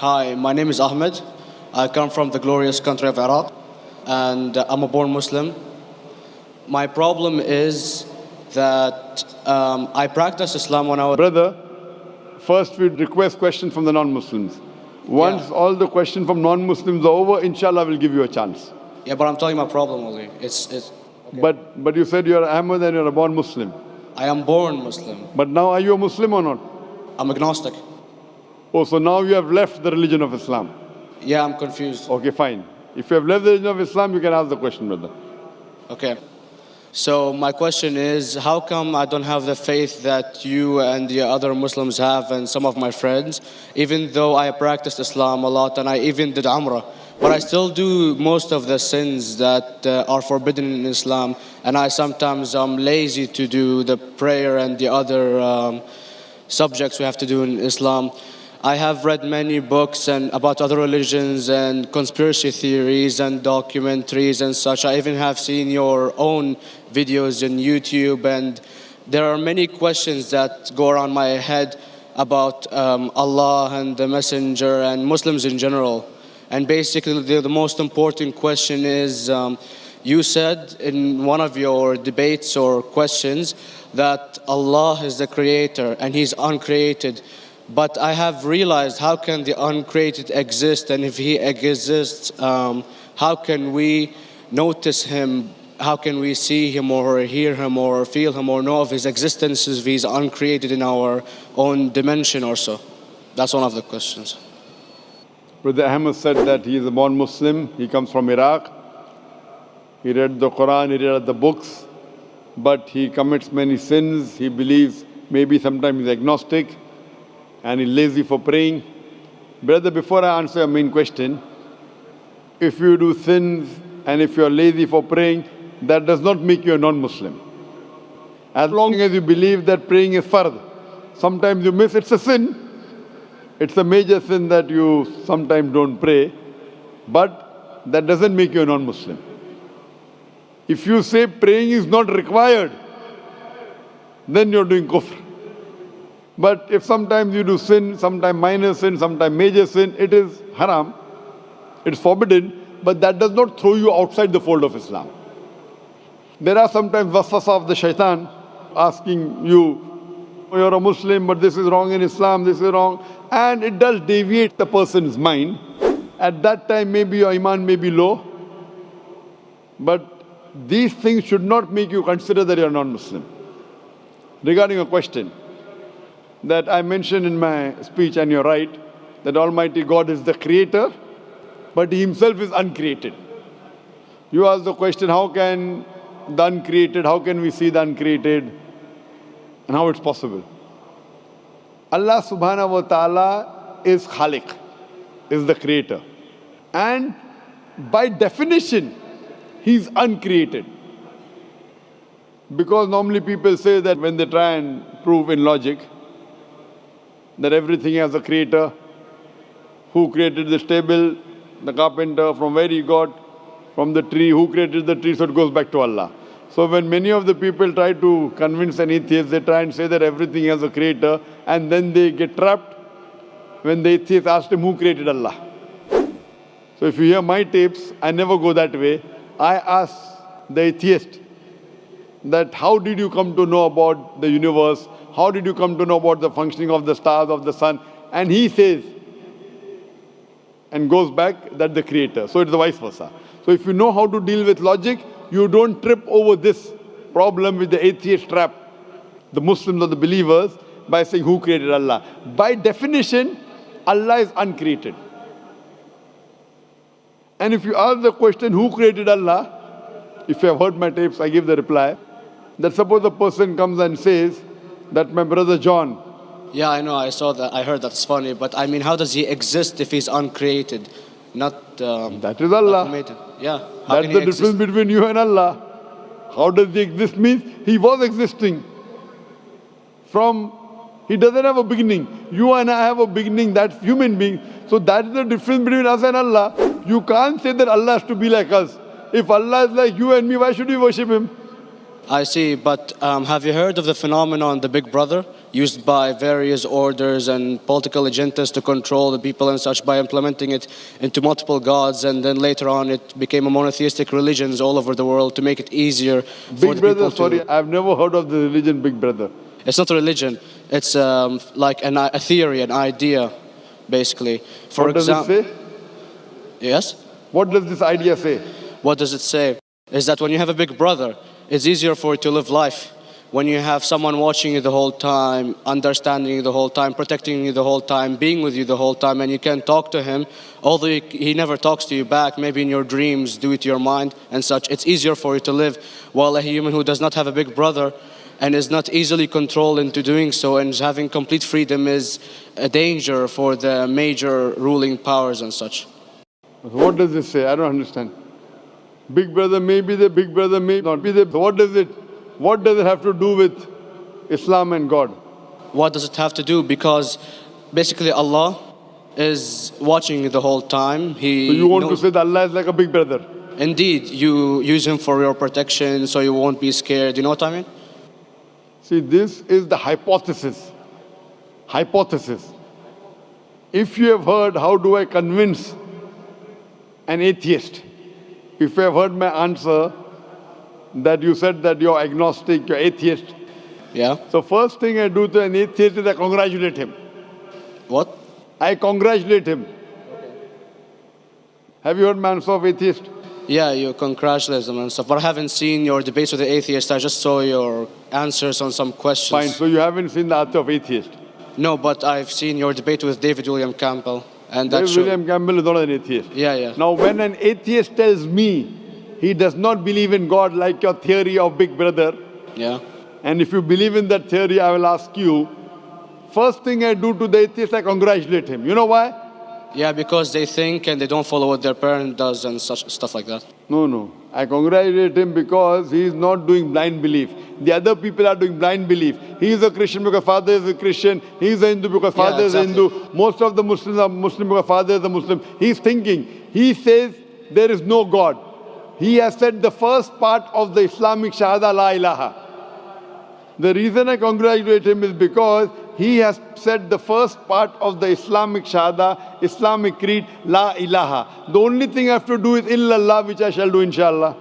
Hi, my name is Ahmed. I come from the glorious country of Iraq, and I'm a born Muslim. My problem is that I practiced Islam when I was... Brother, first we request questions from the non-Muslims. Once all the questions from non-Muslims are over, inshallah we'll give you a chance. Yeah, but I'm telling you my problem only. Okay. But you said you're Ahmed and you're a born Muslim. I am born Muslim. But now are you a Muslim or not? I'm agnostic. Oh, so now you have left the religion of Islam. Yeah, I'm confused. Okay, fine. If you have left the religion of Islam, you can ask the question, brother. Okay. So my question is, how come I don't have the faith that you and the other Muslims have and some of my friends, even though I practiced Islam a lot and I even did Umrah, but I still do most of the sins that are forbidden in Islam, and I sometimes am lazy to do the prayer and the other subjects we have to do in Islam. I have read many books and about other religions and conspiracy theories and documentaries and such. I even have seen your own videos on YouTube, and there are many questions that go around my head about Allah and the Messenger and Muslims in general. And basically the most important question is, you said in one of your debates or questions that Allah is the creator and He's uncreated. But I have realized, how can the uncreated exist? And if He exists, how can we notice Him? How can we see Him or hear Him or feel Him or know of His existence if He's uncreated in our own dimension or so? That's one of the questions. Brother Ahmed said that he is a born Muslim. He comes from Iraq. He read the Quran, he read the books, but he commits many sins. He believes maybe sometimes he's agnostic and he's lazy for praying. Brother, before I answer your main question, if you do sins and if you're lazy for praying, that does not make you a non-Muslim. As long as you believe that praying is fard, sometimes you miss, it's a sin. It's a major sin that you sometimes don't pray, but that doesn't make you a non-Muslim. If you say praying is not required, then you're doing kufr. But if sometimes you do sin, sometimes minor sin, sometimes major sin, it is haram, it's forbidden, but that does not throw you outside the fold of Islam. There are sometimes waswasa of the shaitan asking you, you're a Muslim, but this is wrong in Islam, this is wrong. And it does deviate the person's mind. At that time, maybe your iman may be low. But these things should not make you consider that you're non-Muslim. Regarding a question that I mentioned in my speech, and you're right, that Almighty God is the creator, but He Himself is uncreated. You ask the question, how can the uncreated, how can we see the uncreated? And how it's possible? Allah subhanahu wa ta'ala is Khaliq, is the creator. And by definition, He's uncreated. Because normally people say that when they try and prove in logic that everything has a creator, who created this table, the carpenter, from where he got, from the tree, who created the tree, so it goes back to Allah. So when many of the people try to convince an atheist, they try and say that everything has a creator, and then they get trapped when the atheist asked him who created Allah. So if you hear my tapes, I never go that way. I ask the atheist that how did you come to know about the universe? How did you come to know about the functioning of the stars, of the sun? And he says, and goes back, that the creator. So it's the vice versa. So if you know how to deal with logic, you don't trip over this problem with the atheist trap, the Muslims or the believers, by saying who created Allah. By definition, Allah is uncreated. And if you ask the question, who created Allah? If you have heard my tapes, I give the reply, that suppose a person comes and says that my brother John. Yeah, I know, I saw that, I heard that's funny, but I mean, how does he exist if he's uncreated? Not that is Allah. Yeah. That's the difference between you and Allah. How does he exist? Means he was existing. He doesn't have a beginning. You and I have a beginning, that's human being. So that's the difference between us and Allah. You can't say that Allah has to be like us. If Allah is like you and me, why should we worship Him? I see, but have you heard of the phenomenon, the Big Brother? used by various orders and political agendas to control the people and such by implementing it into multiple gods, and then later on it became a monotheistic religions all over the world to make it easier for Big the Brother, people to... sorry, I've never heard of the religion Big Brother. It's not a religion. It's like a theory, an idea, basically. For What does it say? Yes? What does this idea say? What does it say? Is that when you have a big brother, it's easier for you to live life. When you have someone watching you the whole time, understanding you the whole time, protecting you the whole time, being with you the whole time, and you can talk to him, although he never talks to you back, maybe in your dreams, do it to your mind and such, it's easier for you to live. While a human who does not have a big brother and is not easily controlled into doing so and is having complete freedom is a danger for the major ruling powers and such. What does this say? I don't understand. Big Brother may be there, Big Brother may not be there. What does it have to do with Islam and God? What does it have to do? Because basically Allah is watching you the whole time. So you want to say that Allah is like a big brother? Indeed, you use him for your protection so you won't be scared. You know what I mean? See, this is the hypothesis. Hypothesis. If you have heard, how do I convince an atheist? If you have heard my answer, that you said that you're agnostic, you're atheist. Yeah. So first thing I do to an atheist is I congratulate him. What? I congratulate him. Have you heard my answer of atheist? Yeah, you congratulate them and stuff. But I haven't seen your debates with the atheist. I just saw your answers on some questions. Fine, so you haven't seen the answer of atheist? No, but I've seen your debate with David William Campbell. And that David William Campbell is not an atheist. Yeah. Now when an atheist tells me he does not believe in God like your theory of Big Brother, yeah. And if you believe in that theory, I will ask you, first thing I do to the atheist, I congratulate him. You know why? Yeah, because they think and they don't follow what their parent does and such stuff like that. No. I congratulate him because he is not doing blind belief. The other people are doing blind belief. He is a Christian because father is a Christian. He is a Hindu because father is a Hindu. Most of the Muslims are Muslim because father is a Muslim. He is thinking. He says there is no God. He has said the first part of the Islamic Shahada, La ilaha. The reason I congratulate him is because he has said the first part of the Islamic Shahada, Islamic Creed, La ilaha. The only thing I have to do is illallah, which I shall do inshallah.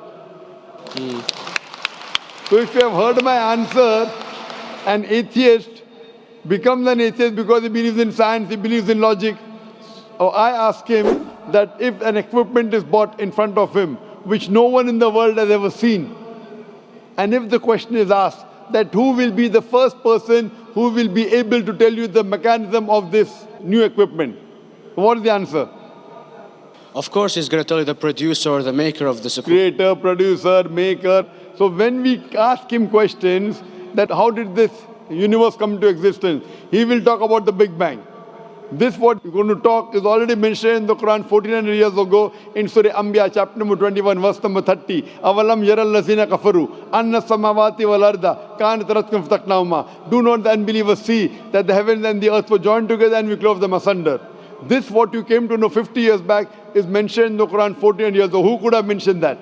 So if you have heard my answer, an atheist becomes an atheist because he believes in science, he believes in logic. Or I ask him that if an equipment is bought in front of him, which no one in the world has ever seen, and if the question is asked, that who will be the first person who will be able to tell you the mechanism of this new equipment? What is the answer? Of course, he's going to tell you the producer or the maker of this equipment. Creator, producer, maker. So when we ask him questions that how did this universe come into existence, he will talk about the Big Bang. This what we're going to talk is already mentioned in the Quran 1400 years ago in Surah Anbiya chapter number 21 verse number 30. Avalam yaral lazina kafaru anna samawati wal arda kanat ratkum fataqnahuma. Do not the unbelievers see that the heavens and the earth were joined together and we clove them asunder. This what you came to know 50 years back is mentioned in the Quran 1400 years ago. Who could have mentioned that?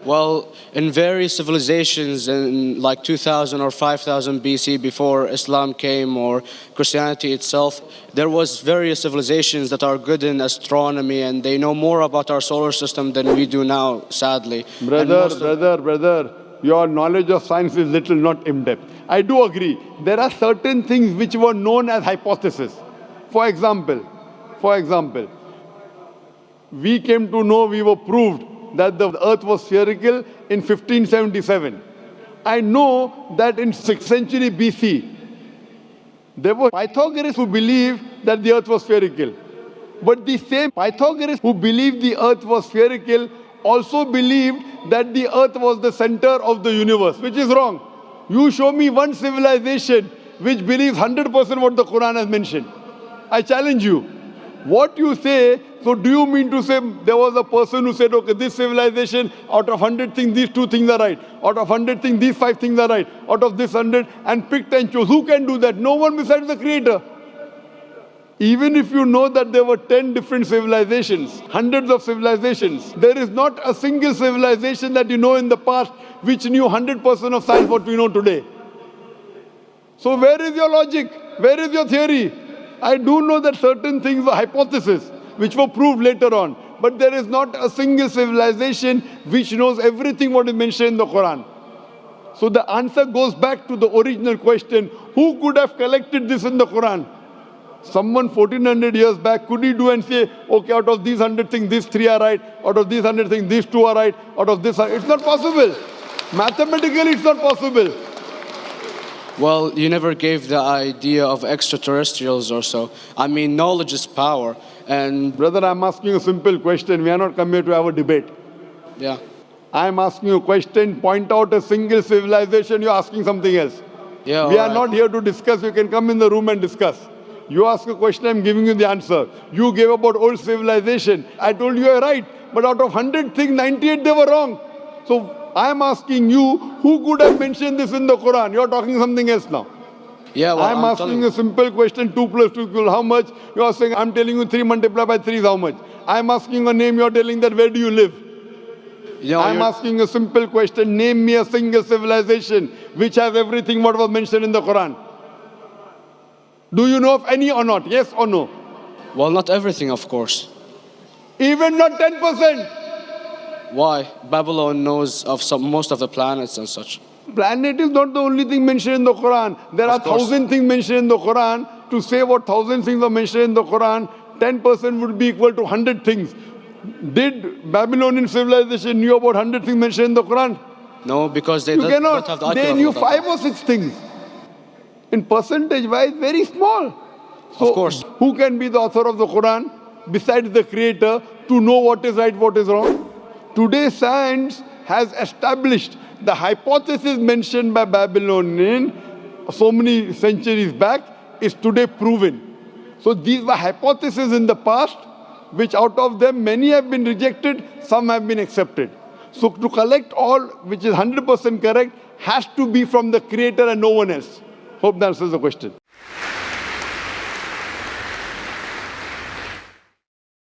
Well, in various civilizations in like 2000 or 5000 BC before Islam came or Christianity itself, there was various civilizations that are good in astronomy and they know more about our solar system than we do now, sadly. Brother, your knowledge of science is little, not in-depth. I do agree. There are certain things which were known as hypotheses. For example, we came to know, we were proved that the earth was spherical in 1577. I know that in 6th century BC, there were Pythagoreans who believed that the earth was spherical. But the same Pythagoreans who believed the earth was spherical also believed that the earth was the center of the universe, which is wrong. You show me one civilization which believes 100% what the Quran has mentioned. I challenge you. What you say, so do you mean to say there was a person who said, okay, this civilization, out of 100 things, these 2 things are right. Out of 100 things, these 5 things are right. Out of this 100, and picked and chose. Who can do that? No one besides the Creator. Even if you know that there were 10 different civilizations, hundreds of civilizations, there is not a single civilization that you know in the past which knew 100% of science what we know today. So where is your logic? Where is your theory? I do know that certain things were hypotheses, which were proved later on. But there is not a single civilization which knows everything what is mentioned in the Quran. So the answer goes back to the original question, who could have collected this in the Quran? Someone 1400 years back, could he do and say, okay, out of these 100 things, these 3 are right, out of these 100 things, these 2 are right, out of this, it's not possible. Mathematically, it's not possible. Well, you never gave the idea of extraterrestrials or so. I mean, knowledge is power. And Brother, I'm asking you a simple question. We are not come here to have a debate. yeah. I'm asking you a question. Point out a single civilization. You're asking something else. Yeah, We are alright. not here to discuss. You can come in the room and discuss. You ask a question, I'm giving you the answer. You gave about old civilization. I told you you're right. But out of 100 things, 98 they were wrong. So I'm asking you, who could have mentioned this in the Quran? You're talking something else now. Yeah, well, I'm asking a simple question, 2 plus 2 equal how much? You're saying, I'm telling you 3 multiplied by 3 is how much? I'm asking a name, you're telling that where do you live? I'm asking a simple question, name me a single civilization which has everything what was mentioned in the Quran. Do you know of any or not? Yes or no? Well, not everything, of course. Even not 10%. Why? Babylon knows of most of the planets and such. Planet is not the only thing mentioned in the Quran. There are 1,000 things mentioned in the Quran. To say what 1,000 things are mentioned in the Quran, 10% would be equal to 100 things. Did Babylonian civilization knew about 100 things mentioned in the Quran? No, because they You don't have the cannot. They knew 5 or 6 things. In percentage wise, very small. So of course. Who can be the author of the Quran besides the creator to know what is right, what is wrong? Today science has established the hypothesis mentioned by Babylonian so many centuries back is today proven. So these were hypotheses in the past, which out of them many have been rejected, some have been accepted. So to collect all which is 100% correct has to be from the creator and no one else. Hope that answers the question.